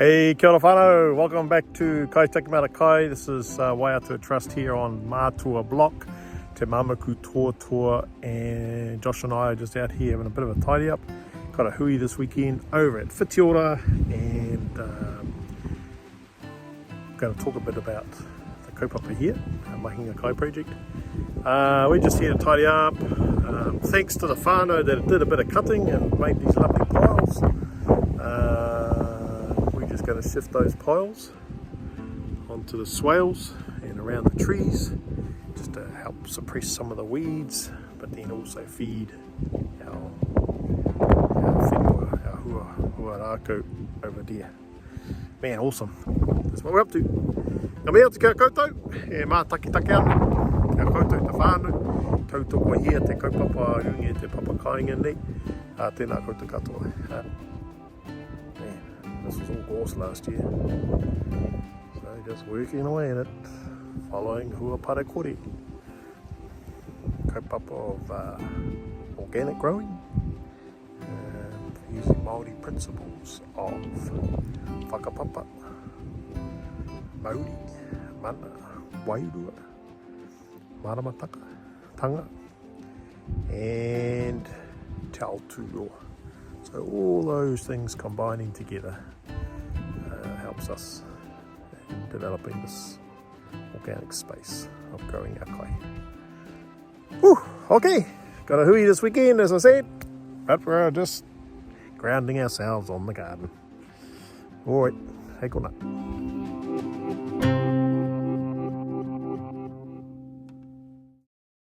Hey, kia ora whanau. Welcome back to Kaupapa Kai. This is Waiatua Trust here on Mātua Block, Te Mamaku Toa, and Josh and I are just out here having a bit of a tidy up. Got a hui this weekend over at Whitiora, and I'm going to talk a bit about the kaupapa here, our Mahinga Kai project. We're just here to tidy up. Thanks to the whānau that did a bit of cutting and made these lovely piles. Just going to shift those piles onto the swales and around the trees just to help suppress some of the weeds, but then also feed our whenua, our huarako over there. Man, awesome. That's what we're up to. Ngā mea te kia koutou, e mā taki ana, kia koutou te whānau, tautoko hia te kaupapa unge te papakainga nei, tēnā koutou katoa. This was all gorse last year, so just working away at it, following Whakapara kore, kaupapa of organic growing, using Māori principles of Whakapapa Māori, mana, wairua, maramataka, tanga, and te aoturoa. So all those things combining together helps us in developing this organic space of growing our kai. Whew, okay, got a hui this weekend as I said, but we're just grounding ourselves on the garden. Alright, hey, good night.